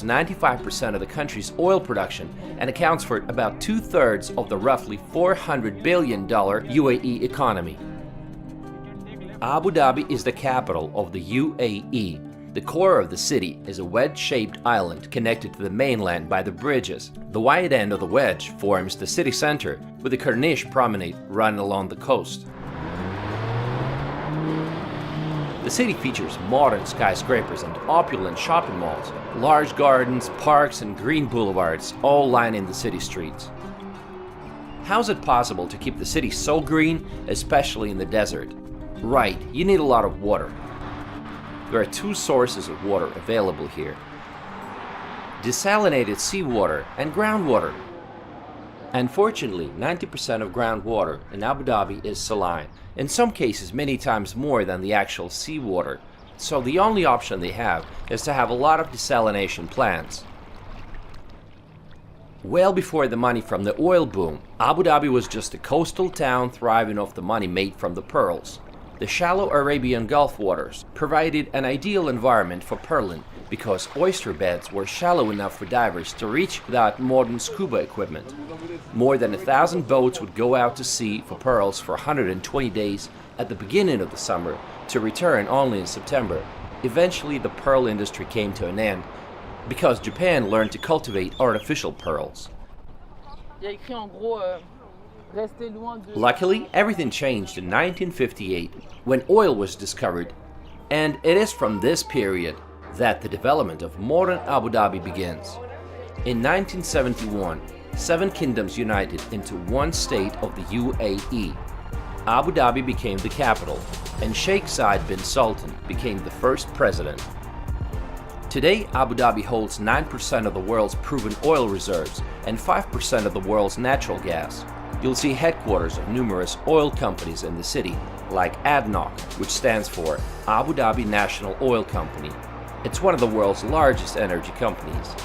95% of the country's oil production and accounts for about 2/3 of the roughly $400 billion UAE economy. Abu Dhabi is the capital of the UAE. The core of the city is a wedge-shaped island connected to the mainland by the bridges. The wide end of the wedge forms the city center, with the Corniche promenade running along the coast. The city features modern skyscrapers and opulent shopping malls, large gardens, parks, and green boulevards, all lining the city streets. How is it possible to keep the city so green, especially in the desert? Right, you need a lot of water. There are two sources of water available here: desalinated seawater and groundwater. Unfortunately, 90% of groundwater in Abu Dhabi is saline, in some cases many times more than the actual seawater, so the only option they have is to have a lot of desalination plants. Well before the money from the oil boom, Abu Dhabi was just a coastal town thriving off the money made from the pearls. The shallow Arabian Gulf waters provided an ideal environment for pearling because oyster beds were shallow enough for divers to reach without modern scuba equipment. More than 1,000 boats would go out to sea for pearls for 120 days at the beginning of the summer to return only in September. Eventually, the pearl industry came to an end because Japan learned to cultivate artificial pearls. Luckily, everything changed in 1958 when oil was discovered, and it is from this period that the development of modern Abu Dhabi begins. In 1971, 7 kingdoms united into one state of the UAE. Abu Dhabi became the capital, and Sheikh Zayed bin Sultan became the first president. Today, Abu Dhabi holds 9% of the world's proven oil reserves and 5% of the world's natural gas. You'll see headquarters of numerous oil companies in the city, like ADNOC, which stands for Abu Dhabi National Oil Company. It's one of the world's largest energy companies.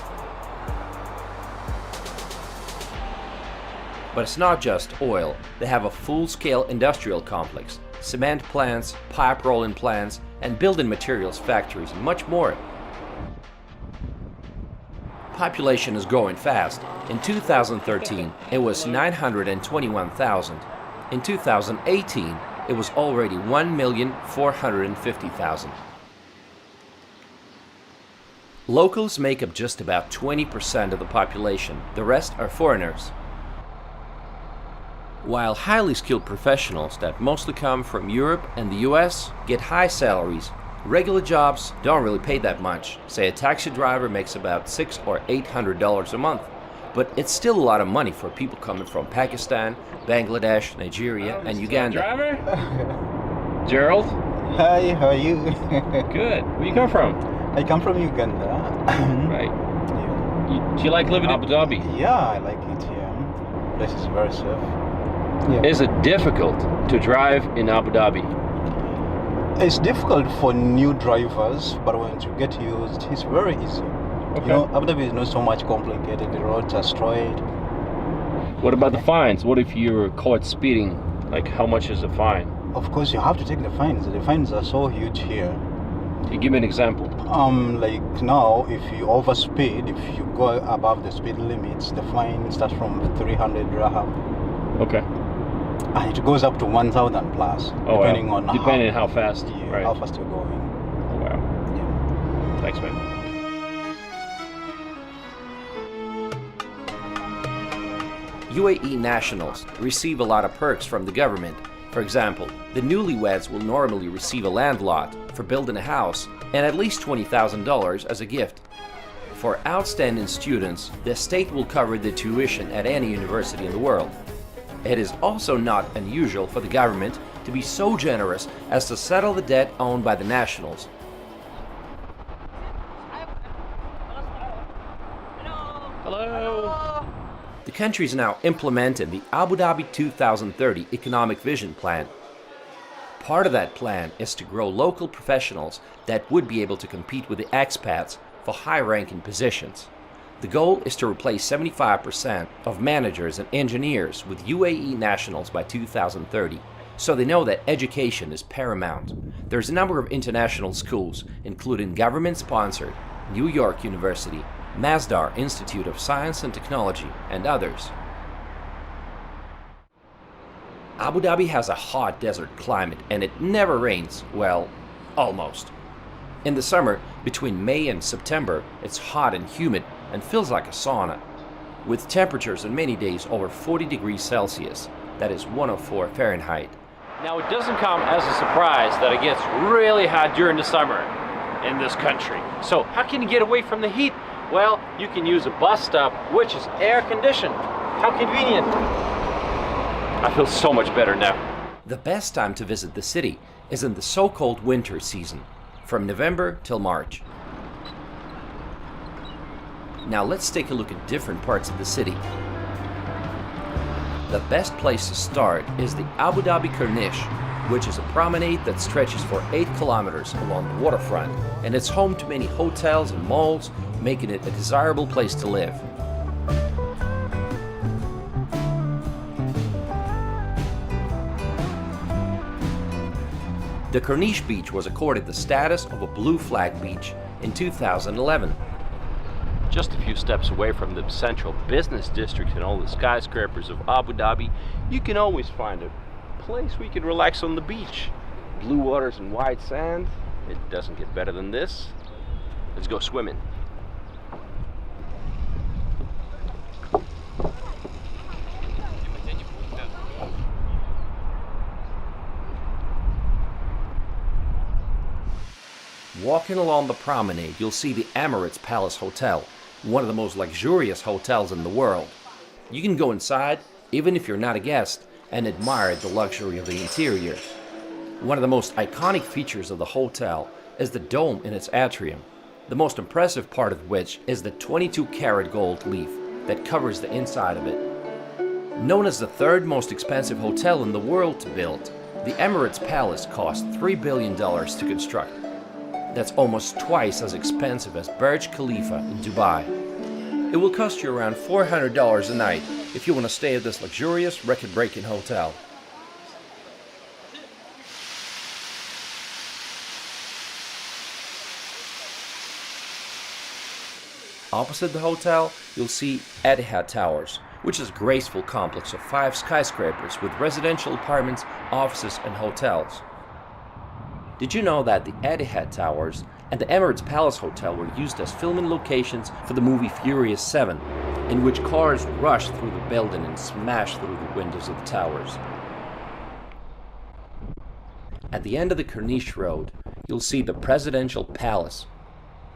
But it's not just oil. They have a full-scale industrial complex, cement plants, pipe rolling plants, and building materials factories, and much more. Population is growing fast. In 2013, it was 921,000. In 2018, it was already 1,450,000. Locals make up just about 20% of the population. The rest are foreigners. While highly skilled professionals that mostly come from Europe and the US get high salaries, regular jobs don't really pay that much. Say a taxi driver makes about $600 or $800 a month. But it's still a lot of money for people coming from Pakistan, Bangladesh, Nigeria, and Uganda. Driver? Gerald? Hi, how are you? Good. Where you come from? I come from Uganda. Right. Yeah. Do you like living in Abu Dhabi? Yeah, I like it here. Place is very safe. Yeah. Is it difficult to drive in Abu Dhabi? It's difficult for new drivers, but once you get used, it's very easy. Okay. You know, Abu Dhabi is not so much complicated. The roads are straight. What about the fines? What if you're caught speeding? Like, how much is the fine? Of course, you have to take the fines. The fines are so huge here. Can you give me an example? Like now, if you overspeed, if you go above the speed limits, the fine starts from 300 dirham. Okay. And it goes up to 1,000 plus, depending on how fast. Yeah, right. how fast you're going. Oh, wow. Yeah. Thanks, man. UAE nationals receive a lot of perks from the government. For example, the newlyweds will normally receive a land lot for building a house and at least $20,000 as a gift. For outstanding students, the state will cover the tuition at any university in the world. It is also not unusual for the government to be so generous as to settle the debt owned by the nationals. Hello. The country is now implementing the Abu Dhabi 2030 Economic Vision Plan. Part of that plan is to grow local professionals that would be able to compete with the expats for high-ranking positions. The goal is to replace 75% of managers and engineers with UAE nationals by 2030, so they know that education is paramount. There's a number of international schools, including government-sponsored New York University, Masdar Institute of Science and Technology, and others. Abu Dhabi has a hot desert climate and it never rains, well, almost. In the summer, between May and September, it's hot and humid and feels like a sauna, with temperatures on many days over 40 degrees Celsius, that is 104 Fahrenheit. Now, it doesn't come as a surprise that it gets really hot during the summer in this country. So how can you get away from the heat? Well, you can use a bus stop which is air conditioned. How convenient. I feel so much better now. The best time to visit the city is in the so-called winter season, from November till March. Now let's take a look at different parts of the city. The best place to start is the Abu Dhabi Corniche, which is a promenade that stretches for 8 kilometers along the waterfront, and it's home to many hotels and malls, making it a desirable place to live. The Corniche beach was accorded the status of a blue flag beach in 2011. Just a few steps away from the central business district and all the skyscrapers of Abu Dhabi, you can always find a place where you can relax on the beach. Blue waters and white sand. It doesn't get better than this. Let's go swimming. Walking along the promenade, you'll see the Emirates Palace Hotel, one of the most luxurious hotels in the world. You can go inside, even if you're not a guest, and admire the luxury of the interior. One of the most iconic features of the hotel is the dome in its atrium, the most impressive part of which is the 22-karat gold leaf that covers the inside of it. Known as the third most expensive hotel in the world to build, the Emirates Palace cost $3 billion to construct. That's almost twice as expensive as Burj Khalifa in Dubai. It will cost you around $400 a night if you want to stay at this luxurious, record-breaking hotel. Opposite the hotel, you'll see Etihad Towers, which is a graceful complex of 5 skyscrapers with residential apartments, offices, and hotels. Did you know that the Etihad Towers and the Emirates Palace Hotel were used as filming locations for the movie Furious 7, in which cars rushed through the building and smashed through the windows of the towers? At the end of the Corniche Road, you'll see the Presidential Palace.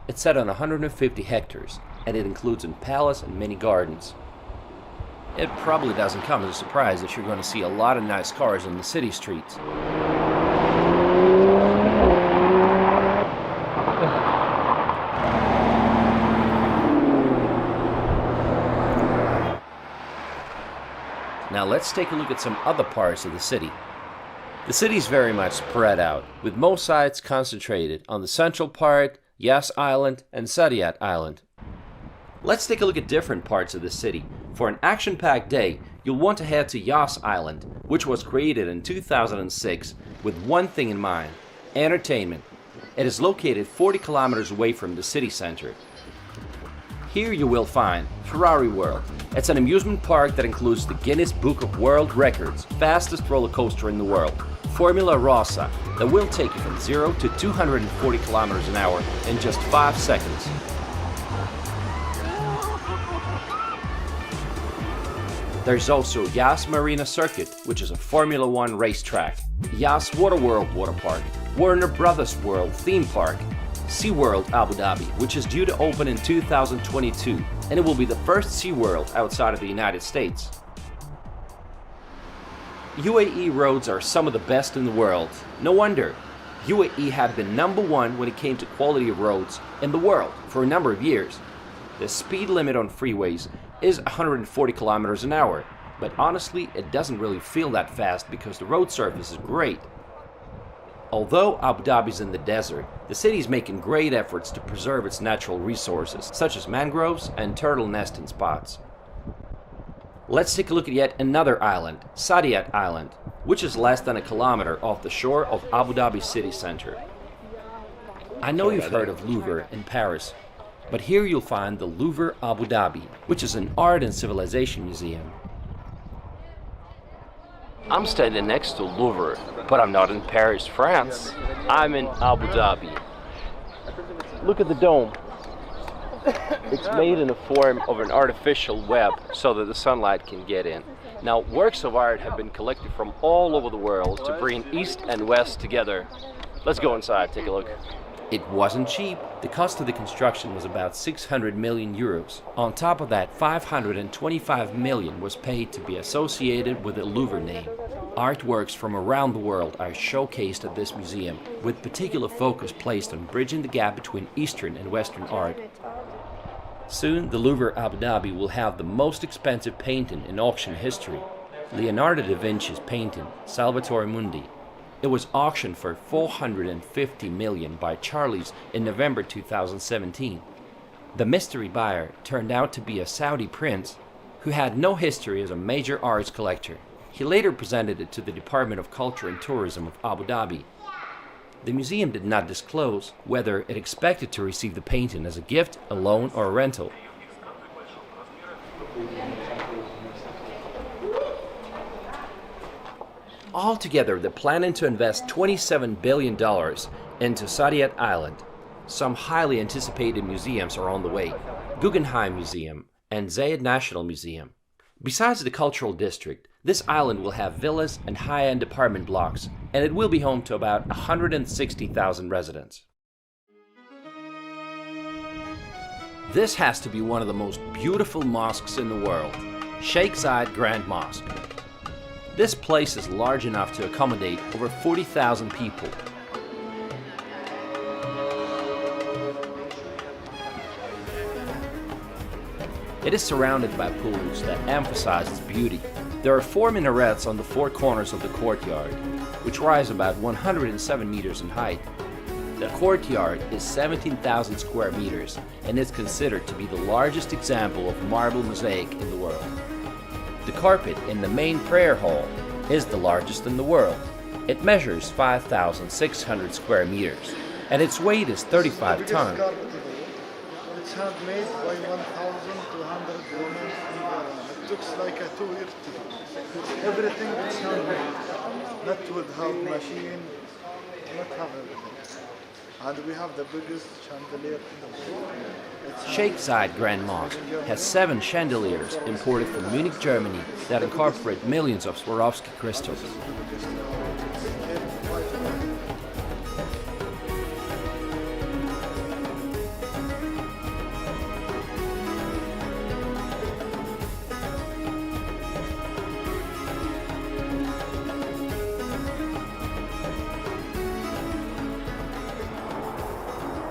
It's set on 150 hectares, and it includes a palace and many gardens. It probably doesn't come as a surprise that you're going to see a lot of nice cars on the city streets. Now let's take a look at some other parts of the city. The city is very much spread out, with most sites concentrated on the central part, Yas Island, and Saadiyat Island. Let's take a look at different parts of the city. For an action-packed day, you'll want to head to Yas Island, which was created in 2006 with one thing in mind: entertainment. It is located 40 kilometers away from the city center. Here you will find Ferrari World. It's an amusement park that includes the Guinness Book of World Records, fastest roller coaster in the world, Formula Rossa, that will take you from 0 to 240 kilometers an hour in just 5 seconds. There's also Yas Marina Circuit, which is a Formula 1 racetrack, Yas Waterworld Water Park, Warner Brothers World Theme Park, SeaWorld Abu Dhabi, which is due to open in 2022, and it will be the first SeaWorld outside of the United States. UAE roads are some of the best in the world. No wonder. UAE had been #1 when it came to quality of roads in the world for a number of years. The speed limit on freeways is 140 kilometers an hour, but honestly, it doesn't really feel that fast because the road surface is great. Although Abu Dhabi is in the desert, the city is making great efforts to preserve its natural resources, such as mangroves and turtle nesting spots. Let's take a look at yet another island, Saadiyat Island, which is less than a kilometer off the shore of Abu Dhabi city center. I know you've heard of Louvre in Paris. But here you'll find the Louvre Abu Dhabi, which is an art and civilization museum. I'm standing next to Louvre, but I'm not in Paris, France. I'm in Abu Dhabi. Look at the dome. It's made in the form of an artificial web so that the sunlight can get in. Now, works of art have been collected from all over the world to bring East and West together. Let's go inside, take a look. It wasn't cheap. The cost of the construction was about 600 million euros. On top of that, 525 million was paid to be associated with the Louvre name. Artworks from around the world are showcased at this museum, with particular focus placed on bridging the gap between Eastern and Western art. Soon, the Louvre Abu Dhabi will have the most expensive painting in auction history, Leonardo da Vinci's painting, Salvatore Mundi. It was auctioned for 450 million by Charlie's in November 2017. The mystery buyer turned out to be a Saudi prince who had no history as a major arts collector. He later presented it to the Department of Culture and Tourism of Abu Dhabi. The museum did not disclose whether it expected to receive the painting as a gift, a loan, or a rental. Altogether, they're planning to invest $27 billion into Saadiyat Island. Some highly anticipated museums are on the way: Guggenheim Museum and Zayed National Museum. Besides the cultural district, this island will have villas and high-end apartment blocks, and it will be home to about 160,000 residents. This has to be one of the most beautiful mosques in the world, Sheikh Zayed Grand Mosque. This place is large enough to accommodate over 40,000 people. It is surrounded by pools that emphasize its beauty. There are 4 minarets on the 4 corners of the courtyard, which rise about 107 meters in height. The courtyard is 17,000 square meters and is considered to be the largest example of marble mosaic in the world. The carpet in the main prayer hall is the largest in the world. It measures 5,600 square meters, and its weight is 35 tons. It's handmade by 1,200 women in Iran. It looks like a 2 years. Everything is handmade, not with hand machine, not have everything. And we have the biggest chandelier in the world. Sheikh Zayed Grand Mosque has 7 chandeliers imported from Munich, Germany that incorporate millions of Swarovski crystals.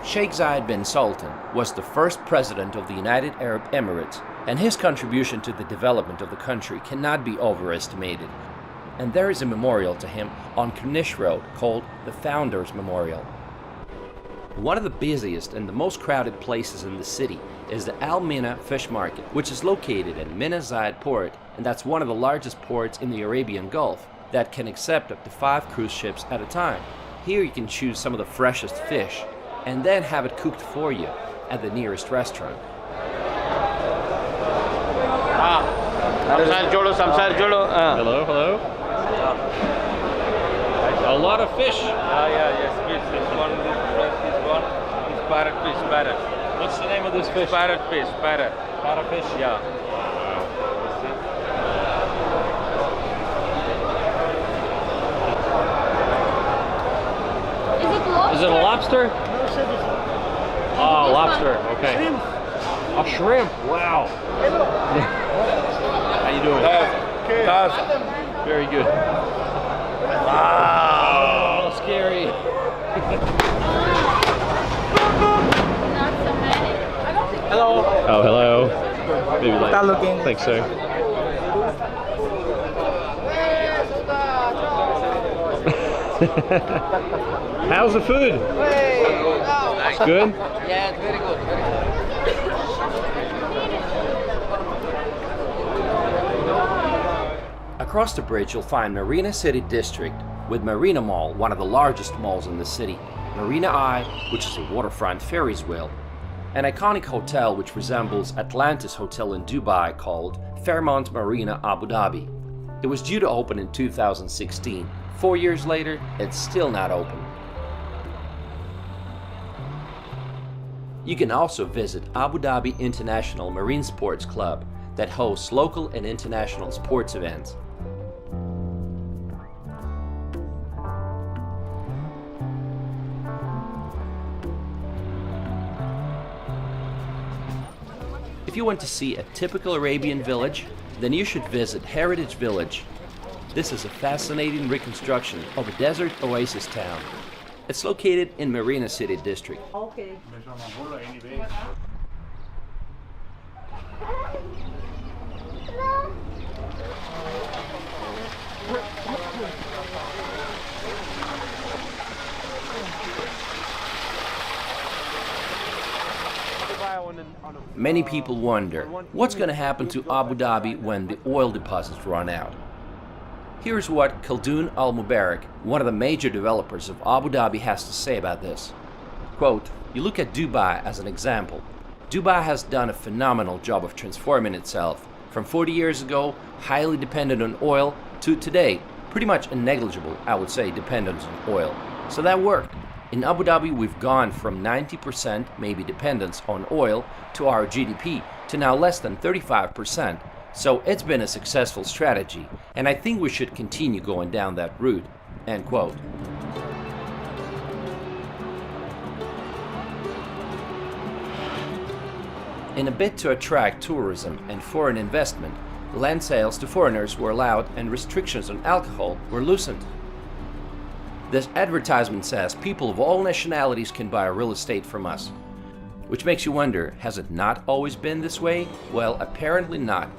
Sheikh Zayed bin Sultan was the first president of the United Arab Emirates, and his contribution to the development of the country cannot be overestimated. And there is a memorial to him on Corniche Road called the Founders Memorial. One of the busiest and the most crowded places in the city is the Al Mina Fish Market, which is located at Mina Zayed Port, and that's one of the largest ports in the Arabian Gulf that can accept up to 5 cruise ships at a time. Here you can choose some of the freshest fish and then have it cooked for you at the nearest restaurant. Hello, hello. A lot of fish. Yes, this one, this one is parrot fish, parrot. What's the name of this fish? Parrot fish, parrot. Parrotfish? Yeah. Is it a lobster? Oh, lobster. Okay. Shrimp. A shrimp. Wow. How you doing? Very good. Wow. Scary. Hello. Oh, hello. Maybe like. looking. Thanks, sir. How's the food? It's good? Yeah, it's very good. Across the bridge you'll find Marina City District with Marina Mall, one of the largest malls in the city, Marina Eye, which is a waterfront Ferris wheel, an iconic hotel which resembles Atlantis Hotel in Dubai called Fairmont Marina Abu Dhabi. It was due to open in 2016. 4 years later, it's still not open. You can also visit Abu Dhabi International Marine Sports Club that hosts local and international sports events. If you want to see a typical Arabian village, then you should visit Heritage Village. This is a fascinating reconstruction of a desert oasis town. It's located in Marina City District. Okay. Many people wonder, what's going to happen to Abu Dhabi when the oil deposits run out? Here's what Khaldoon Al Mubarak, one of the major developers of Abu Dhabi, has to say about this. Quote, you look at Dubai as an example. Dubai has done a phenomenal job of transforming itself from 40 years ago, highly dependent on oil, to today, pretty much a negligible, I would say, dependence on oil. So that worked. In Abu Dhabi, we've gone from 90% maybe dependence on oil to our GDP to now less than 35%. So it's been a successful strategy, and I think we should continue going down that route. End quote. In a bid to attract tourism and foreign investment, land sales to foreigners were allowed and restrictions on alcohol were loosened. This advertisement says people of all nationalities can buy real estate from us. Which makes you wonder, has it not always been this way? Well, apparently not.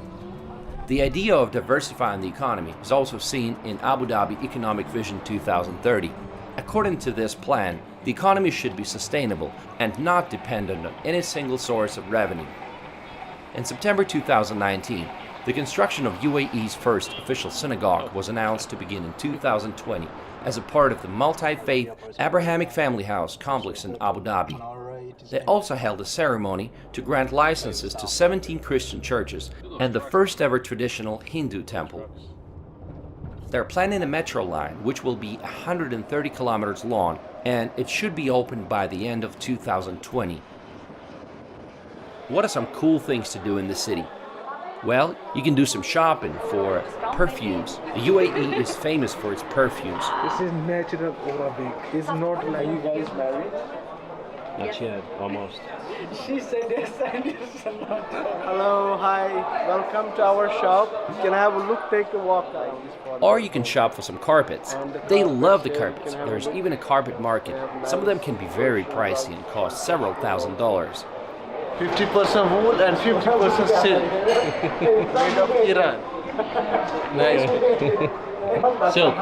The idea of diversifying the economy is also seen in Abu Dhabi Economic Vision 2030. According to this plan, the economy should be sustainable and not dependent on any single source of revenue. In September 2019, the construction of UAE's first official synagogue was announced to begin in 2020 as a part of the multi-faith Abrahamic Family House complex in Abu Dhabi. They also held a ceremony to grant licenses to 17 Christian churches and the first ever traditional Hindu temple. They're planning a metro line which will be 130 kilometers long, and it should be opened by the end of 2020. What are some cool things to do in the city? Well, you can do some shopping for perfumes. The UAE is famous for its perfumes. This is natural Arabic. It's not like you guys married. Not yet, almost. She said yes and it's not. Hello, hi, welcome to our shop. You can have a look, take a walk. Or you can shop for some carpets. They love the carpets. There's even a carpet market. Some of them can be very pricey and cost several $1,000s. 50% wool and 50% silk. Made of Iran. Nice. Silk.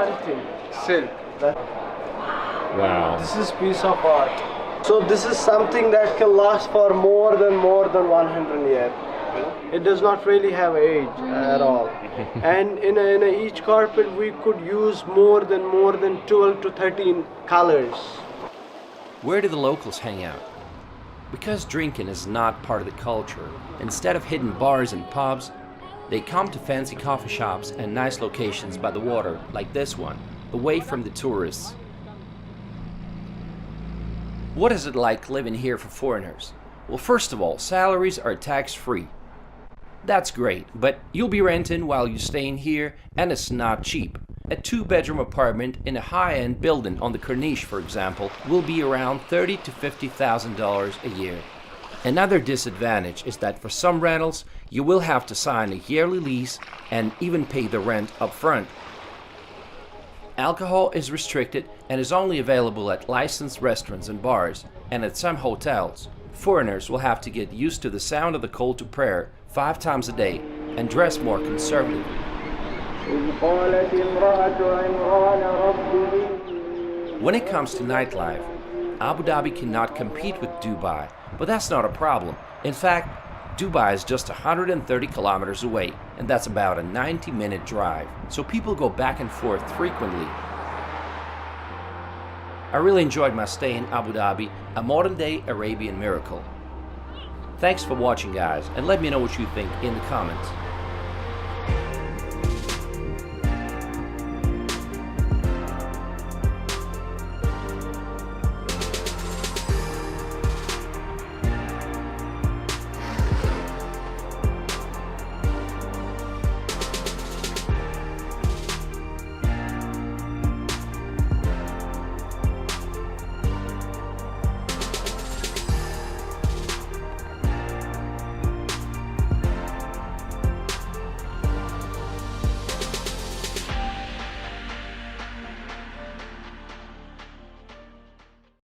Silk. Wow. This is piece of art. So this is something that can last for more than 100 years. It does not really have age at all. And in each carpet we could use more than 12 to 13 colors. Where do the locals hang out? Because drinking is not part of the culture, instead of hidden bars and pubs, they come to fancy coffee shops and nice locations by the water, like this one, away from the tourists. What is it like living here for foreigners? Well, first of all, salaries are tax-free. That's great, but you'll be renting while you're staying here, and it's not cheap. A 2-bedroom apartment in a high-end building on the Corniche, for example, will be around $30,000 to $50,000 a year. Another disadvantage is that for some rentals, you will have to sign a yearly lease and even pay the rent up front. Alcohol is restricted and is only available at licensed restaurants and bars, and at some hotels. Foreigners will have to get used to the sound of the call to prayer 5 times a day and dress more conservatively. When it comes to nightlife, Abu Dhabi cannot compete with Dubai, but that's not a problem. In fact, Dubai is just 130 kilometers away, and that's about a 90-minute drive, so people go back and forth frequently. I really enjoyed my stay in Abu Dhabi, a modern-day Arabian miracle. Thanks for watching, guys, and let me know what you think in the comments.